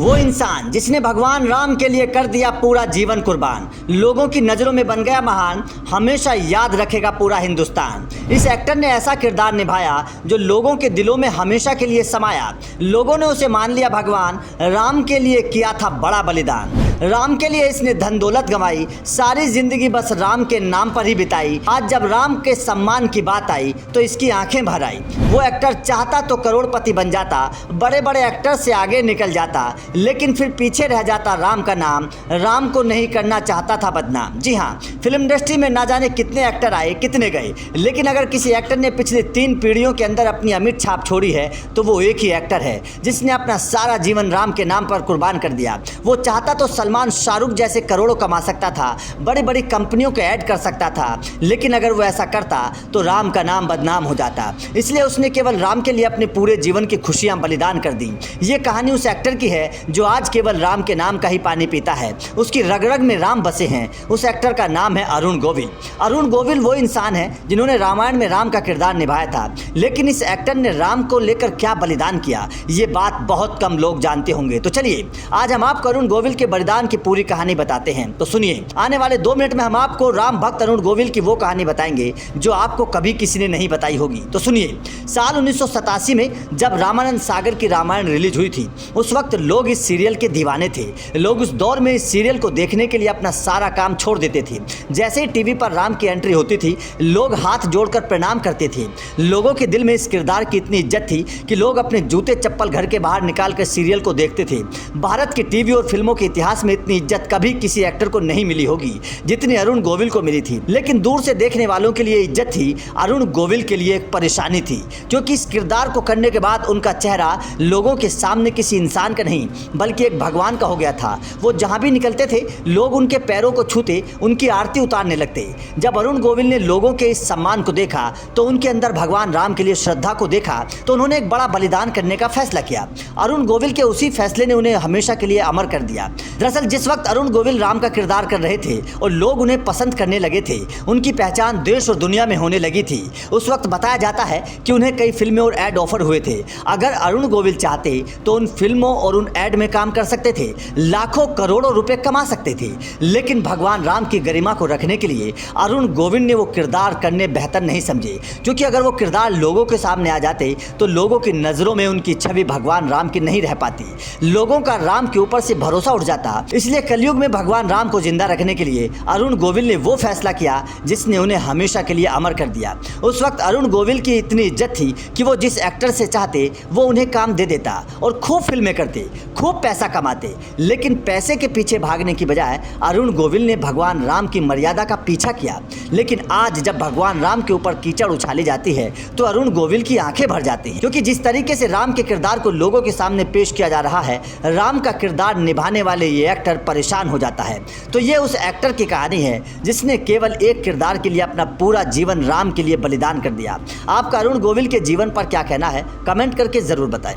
वो इंसान जिसने भगवान राम के लिए कर दिया पूरा जीवन कुर्बान, लोगों की नज़रों में बन गया महान, हमेशा याद रखेगा पूरा हिंदुस्तान। इस एक्टर ने ऐसा किरदार निभाया जो लोगों के दिलों में हमेशा के लिए समाया। लोगों ने उसे मान लिया भगवान, राम के लिए किया था बड़ा बलिदान। राम के लिए इसने धन दौलत गंवाई, सारी जिंदगी बस राम के नाम पर ही बिताई। आज जब राम के सम्मान की बात आई तो इसकी आंखें भर आई। वो एक्टर चाहता तो करोड़पति बन जाता, बड़े बड़े एक्टर से आगे निकल जाता, लेकिन फिर पीछे रह जाता राम का नाम। राम को नहीं करना चाहता था बदनाम। जी हाँ, फिल्म इंडस्ट्री में ना जाने कितने एक्टर आए, कितने गए, लेकिन अगर किसी एक्टर ने पिछले 3 पीढ़ियों के अंदर अपनी अमिट छाप छोड़ी है तो वो एक ही एक्टर है जिसने अपना सारा जीवन राम के नाम पर कुर्बान कर दिया। वो चाहता तो सलमान, शाहरुख जैसे करोड़ों कमा सकता था, बड़ी बड़ी कंपनियों को ऐड कर सकता था, लेकिन अगर वो ऐसा करता तो राम का नाम बदनाम हो जाता। इसलिए उसने केवल राम के लिए अपने पूरे जीवन की खुशियां बलिदान कर दी। ये कहानी उस एक्टर की है जो आज केवल राम के नाम का ही पानी पीता है। उसकी रग रग में राम बसे हैं। उस एक्टर का नाम है अरुण गोविल। अरुण गोविल वो इंसान है जिन्होंने रामायण में राम का किरदार निभाया था, लेकिन इस एक्टर ने राम को लेकर क्या बलिदान किया, ये बात बहुत कम लोग जानते होंगे। तो चलिए आज हम आपको अरुण गोविल के बलिदान की पूरी कहानी बताते हैं। तो सुनिए, आने वाले 2 मिनट में हम आपको राम भक्त अरुण गोविल की वो कहानी बताएंगे जो आपको कभी किसी ने नहीं बताई होगी। तो सुनिए, साल 1987 में जब रामानंद सागर की रामायण रिलीज हुई थी, उस वक्त लोग इस सीरियल के दीवाने थे। लोग उस दौर में इस सीरियल को देखने के लिए अपना सारा काम छोड़ देते थे। जैसे ही टीवी पर राम की एंट्री होती थी, लोग हाथ जोड़कर प्रणाम करते थे। लोगों के दिल में इस किरदार की इतनी इज्जत थी कि लोग अपने जूते चप्पल घर के बाहर निकाल कर सीरियल को देखते थे। भारत के टीवी और फिल्मों के इतिहास में इतनी इज्जत कभी किसी एक्टर को नहीं मिली होगी जितनी अरुण गोविल को मिली थी। लेकिन दूर से देखने वालों के लिए इज्जत थी, अरुण गोविल के लिए एक परेशानी थी, क्योंकि इस किरदार को करने के बाद उनका चेहरा लोगों के सामने किसी इंसान का नहीं बल्कि एक भगवान का हो गया था। वो जहां भी निकलते थे लोग उनके पैरों को छूते, उनकी आरती उतारने लगते। जब अरुण गोविल ने लोगों के इस सम्मान को देखा तो उनके अंदर भगवान राम के लिए श्रद्धा को देखा, तो उन्होंने एक बड़ा बलिदान करने का फैसला किया। अरुण गोविल के उसी फैसले ने उन्हें हमेशा के लिए अमर कर दिया। दरअसल जिस वक्त अरुण गोविल राम का किरदार कर रहे थे और लोग उन्हें पसंद करने लगे थे, उनकी पहचान देश और दुनिया में होने लगी थी, उस वक्त बताया जाता है कि उन्हें कई फिल्में और ऐड ऑफर हुए थे। अगर अरुण गोविल चाहते तो उन फिल्मों और उन ऐड में काम कर सकते थे, लाखों करोड़ों रुपए कमा सकते थे। लेकिन भगवान राम की गरिमा को रखने के लिए अरुण गोविल ने वो किरदार करने बेहतर नहीं समझे, क्योंकि अगर वो किरदार लोगों के सामने आ जाते तो लोगों की नजरों में उनकी छवि भगवान राम की नहीं रह पाती, लोगों का राम के ऊपर से भरोसा उठ जाता। इसलिए कलयुग में भगवान राम को जिंदा रखने के लिए अरुण गोविल ने वो फैसला किया जिसने उन्हें हमेशा के लिए अमर कर दिया। उस वक्त अरुण गोविल की इतनी इज्जत थी कि वो जिस एक्टर से चाहते वो उन्हें काम दे देता और खूब फिल्में करते, खूब पैसा कमाते। लेकिन पैसे के पीछे भागने की बजाय अरुण गोविल ने भगवान राम की मर्यादा का पीछा किया। लेकिन आज जब भगवान राम के ऊपर कीचड़ उछाली जाती है तो अरुण गोविल की आंखें भर जाती हैं, क्योंकि जिस तरीके से राम के किरदार को लोगों के सामने पेश किया जा रहा है, राम का किरदार निभाने वाले ये एक्टर परेशान हो जाता है। तो ये उस एक्टर की कहानी है जिसने केवल एक किरदार के लिए अपना पूरा जीवन राम के लिए बलिदान कर दिया। आपका अरुण गोविल के जीवन पर क्या कहना है, कमेंट करके जरूर बताएं।